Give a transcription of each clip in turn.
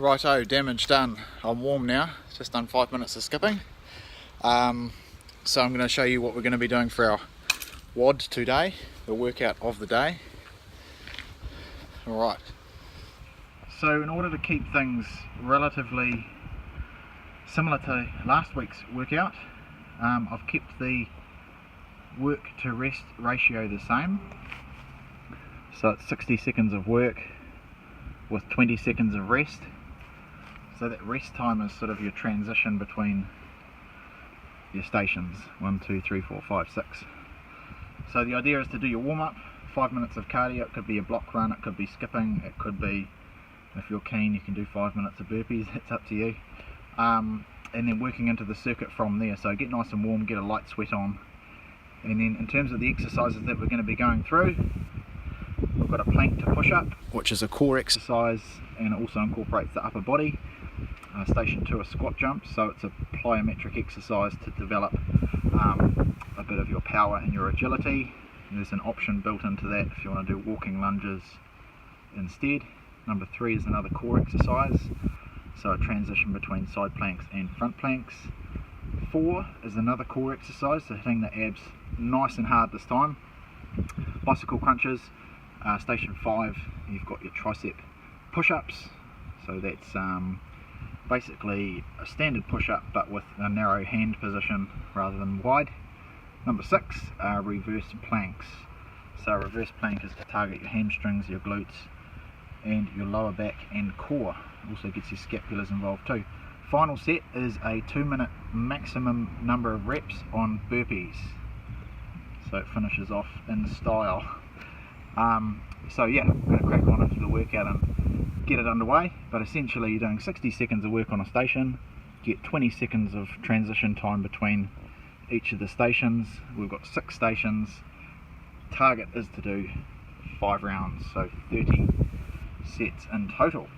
Righto, damage done. I'm warm now, just done 5 minutes of skipping. So I'm going to show you what we're going to be doing for our WOD today, the workout of the day. Alright, so in order to keep things relatively similar to last week's workout, I've kept the work to rest ratio the same. So it's 60 seconds of work with 20 seconds of rest. So that rest time is sort of your transition between your stations, 1, 2, 3, 4, 5, 6. So the idea is to do your warm-up, 5 minutes of cardio. It could be a block run, it could be skipping, it could be, if you're keen, you can do 5 minutes of burpees, it's up to you. And then working into the circuit from there. So get nice and warm, get a light sweat on. And then in terms of the exercises that we're going to be going through, we've got a plank to push up, which is a core exercise and it also incorporates the upper body. Station 2, a squat jump, so it's a plyometric exercise to develop a bit of your power and your agility. And there's an option built into that if you want to do walking lunges instead. Number 3 is another core exercise, so a transition between side planks and front planks. 4 is another core exercise, so hitting the abs nice and hard this time. Bicycle crunches. Station 5, you've got your tricep push-ups, so that's basically a standard push-up but with a narrow hand position rather than wide. Number 6 are reverse planks. So a reverse plank is to target your hamstrings, your glutes and your lower back and core. Also gets your scapulars involved too. Final set is a 2-minute maximum number of reps on burpees, so it finishes off in style. So yeah, I'm going to crack on into the workout and get it underway, but essentially you're doing 60 seconds of work on a station, get 20 seconds of transition time between each of the stations. We've got 6 stations. Target is to do 5 rounds, so 30 sets in total.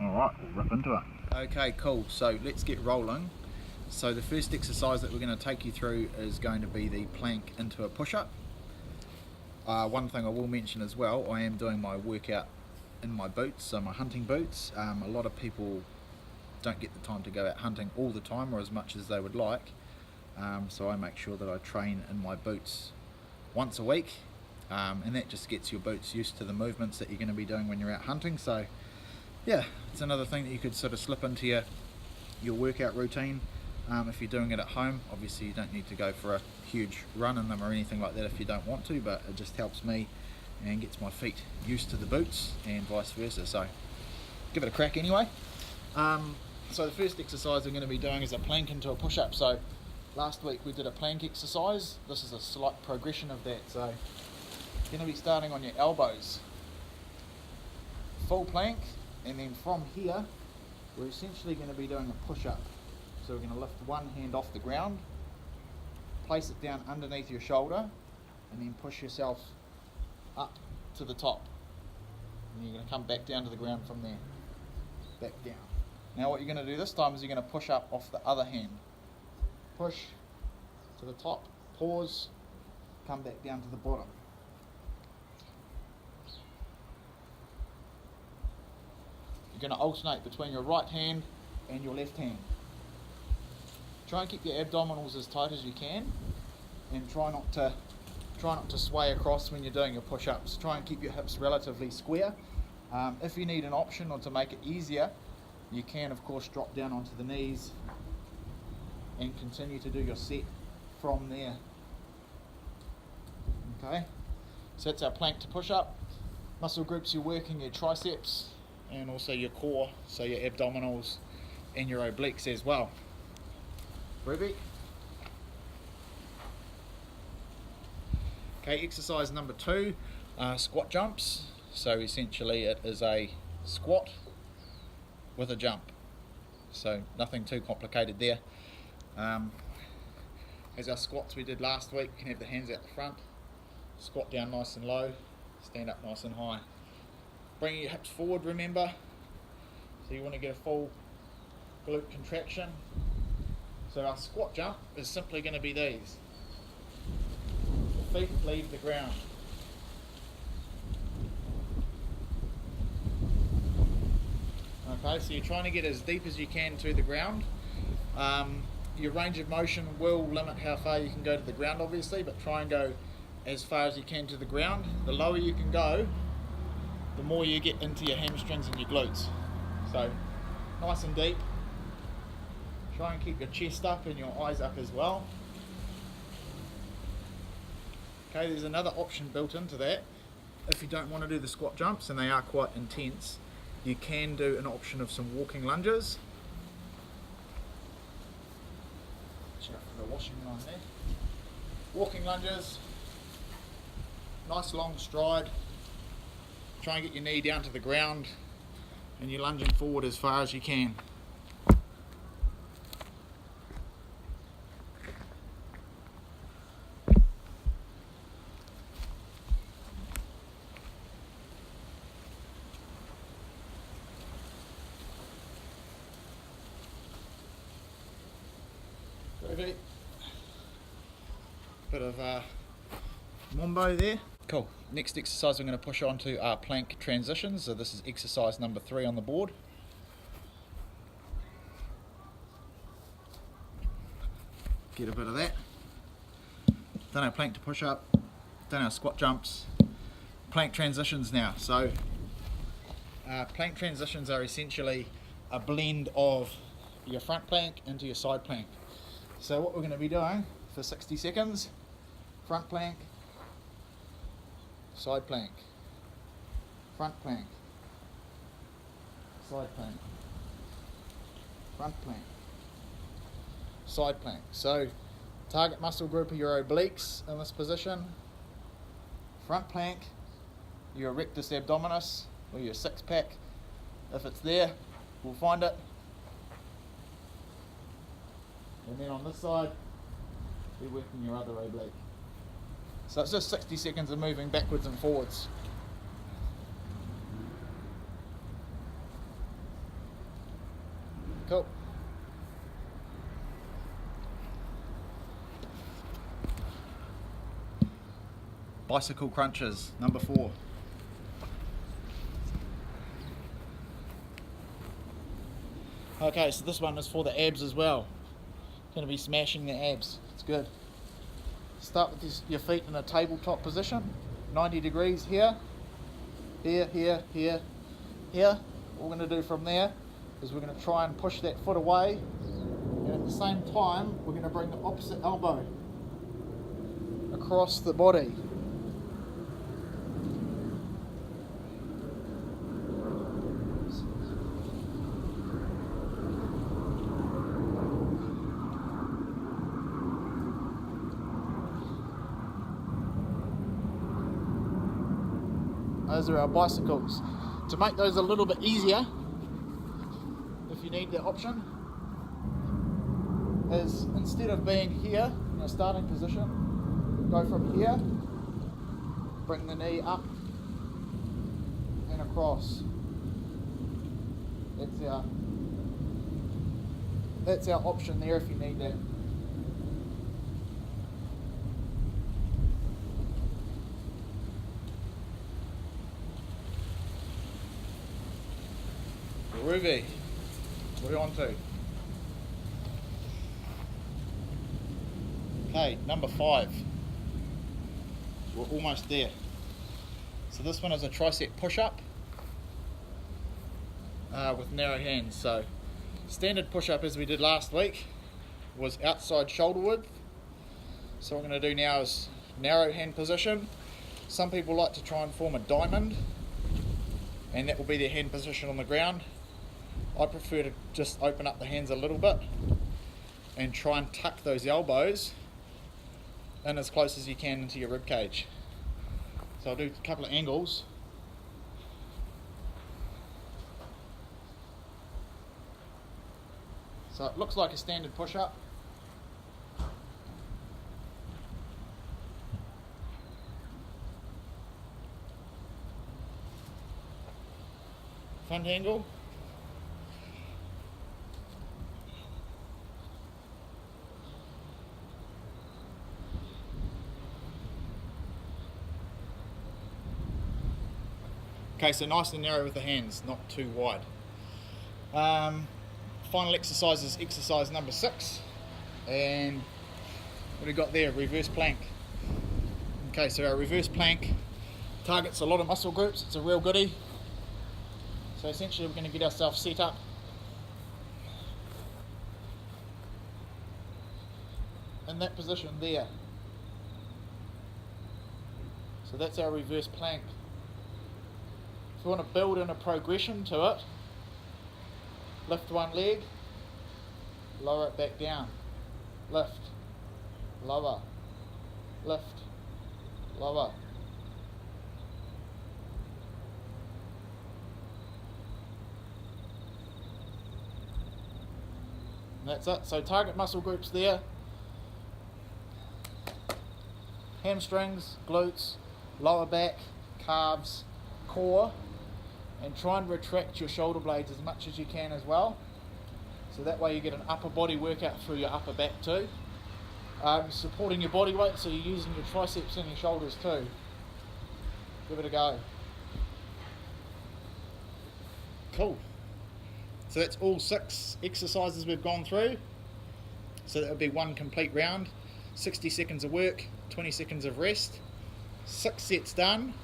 Alright, we'll rip into it. Okay, cool, so let's get rolling. So the first exercise that we're going to take you through is going to be the plank into a push-up. One thing I will mention as well, I am doing my workout in my boots, so my hunting boots. A lot of people don't get the time to go out hunting all the time or as much as they would like, so I make sure that I train in my boots once a week, and that just gets your boots used to the movements that you're going to be doing when you're out hunting. So yeah, it's another thing that you could sort of slip into your workout routine. If you're doing it at home, obviously you don't need to go for a huge run in them or anything like that if you don't want to, but it just helps me and gets my feet used to the boots and vice versa. So give it a crack anyway. So the first exercise we're going to be doing is a plank into a push-up. So last week we did a plank exercise. This is a slight progression of that. So you're going to be starting on your elbows, full plank, and then from here we're essentially going to be doing a push-up. So we're going to lift one hand off the ground, place it down underneath your shoulder, and then push yourself up to the top. And you're going to come back down to the ground from there. Back down. Now what you're going to do this time is you're going to push up off the other hand. Push to the top, pause, come back down to the bottom. You're going to alternate between your right hand and your left hand. Try and keep your abdominals as tight as you can, and try not to sway across when you're doing your push-ups. Try and keep your hips relatively square. If you need an option or to make it easier, you can of course drop down onto the knees and continue to do your set from there. Okay, so that's our plank to push-up. Muscle groups you're working: your triceps and also your core, so your abdominals and your obliques as well. Ruby. Okay, exercise number 2, squat jumps. So essentially it is a squat with a jump. So nothing too complicated there. As our squats we did last week, you can have the hands out the front, squat down nice and low, stand up nice and high. Bringing your hips forward, remember. So you want to get a full glute contraction. So our squat jump is simply going to be these. The feet leave the ground. Okay, so you're trying to get as deep as you can to the ground. Your range of motion will limit how far you can go to the ground, obviously, but try and go as far as you can to the ground. The lower you can go, the more you get into your hamstrings and your glutes. So nice and deep. Try and keep your chest up and your eyes up as well. Okay, there's another option built into that. If you don't want to do the squat jumps, and they are quite intense, you can do an option of some walking lunges. Watch out for the washing line there. Walking lunges, nice long stride. Try and get your knee down to the ground, and you're lunging forward as far as you can. Bit of Mumbo there. Cool. Next exercise we're going to push on to are plank transitions. So this is exercise number 3 on the board. Get a bit of that. Done our plank to push up. Done our squat jumps. Plank transitions now. So plank transitions are essentially a blend of your front plank into your side plank. So what we're going to be doing for 60 seconds, front plank, side plank, front plank, side plank, front plank, side plank. So target muscle group are your obliques in this position. Front plank, your rectus abdominis or your six pack. If it's there, we'll find it. And then on this side, you're working your other oblique. So it's just 60 seconds of moving backwards and forwards. Cool. Bicycle crunches, number 4. Okay, so this one is for the abs as well. Going to be smashing the abs. It's good. Start with your feet in a tabletop position, 90 degrees here, here, here, here, here. What we're going to do from there is we're going to try and push that foot away, and at the same time we're going to bring the opposite elbow across the body. Those are our bicycles. To make those a little bit easier, if you need the option, is instead of being here in a starting position, go from here, bring the knee up and across. That's our option there if you need that. Ruby, what are you on to? Okay, number 5. We're almost there. So this one is a tricep push-up with narrow hands. So standard push-up as we did last week was outside shoulder width. So what we're going to do now is narrow hand position. Some people like to try and form a diamond, and that will be their hand position on the ground. I prefer to just open up the hands a little bit and try and tuck those elbows in as close as you can into your rib cage. So I'll do a couple of angles. So it looks like a standard push-up. Front angle. Okay, so nice and narrow with the hands, not too wide. Final exercise is exercise number 6, and what have we got there? Reverse plank. Okay, so our reverse plank targets a lot of muscle groups. It's a real goodie. So essentially we're going to get ourselves set up in that position there. So that's our reverse plank. If you want to build in a progression to it, lift one leg, lower it back down, lift, lower, lift, lower. And that's it. So target muscle groups there: hamstrings, glutes, lower back, calves, core, and try and retract your shoulder blades as much as you can as well. So that way you get an upper body workout through your upper back too. Supporting your body weight, so you're using your triceps and your shoulders too. Give it a go. Cool. So that's all 6 exercises we've gone through. So that would be one complete round. 60 seconds of work, 20 seconds of rest. 6 sets done.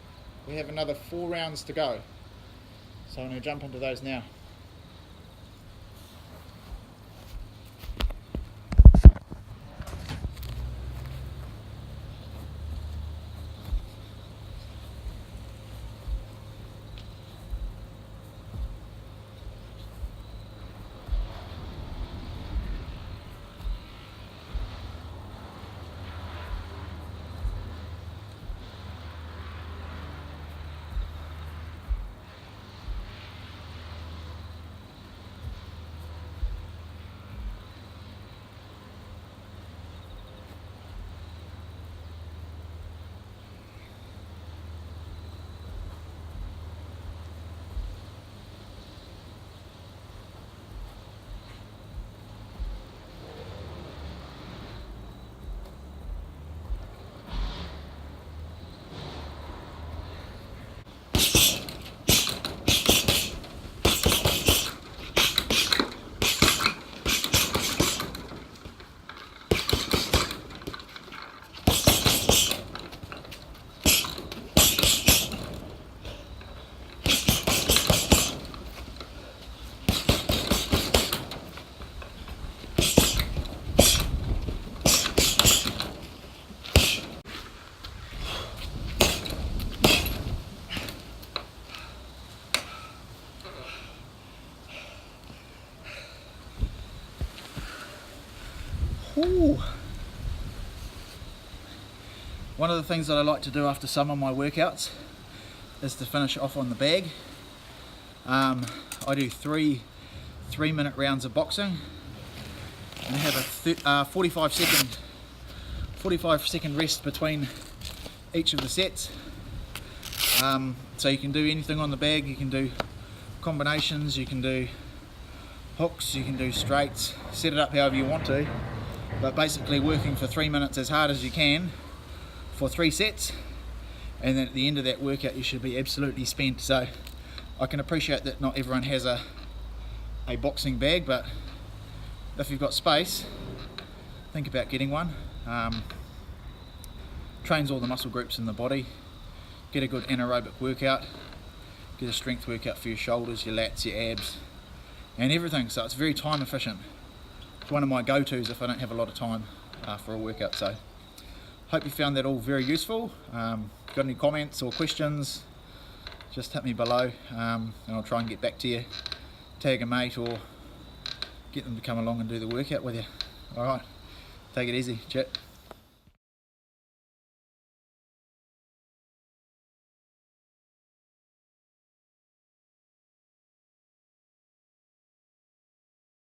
We have another 4 rounds to go. So I'm going to jump into those now. Ooh. One of the things that I like to do after some of my workouts is to finish off on the bag. I do 3 3-minute rounds of boxing, and I have a 45 second rest between each of the sets. So you can do anything on the bag. You can do combinations, you can do hooks, you can do straights, set it up however you want to, but basically working for 3 minutes as hard as you can for 3 sets, and then at the end of that workout you should be absolutely spent. So I can appreciate that not everyone has a boxing bag, but if you've got space, think about getting one. Trains all the muscle groups in the body, get a good anaerobic workout, get a strength workout for your shoulders, your lats, your abs, and everything. So it's very time efficient. It's one of my go-tos if I don't have a lot of time for a workout. So hope you found that all very useful. If you've got any comments or questions, just hit me below, and I'll try and get back to you. Tag a mate or get them to come along and do the workout with you. Alright, take it easy, chat.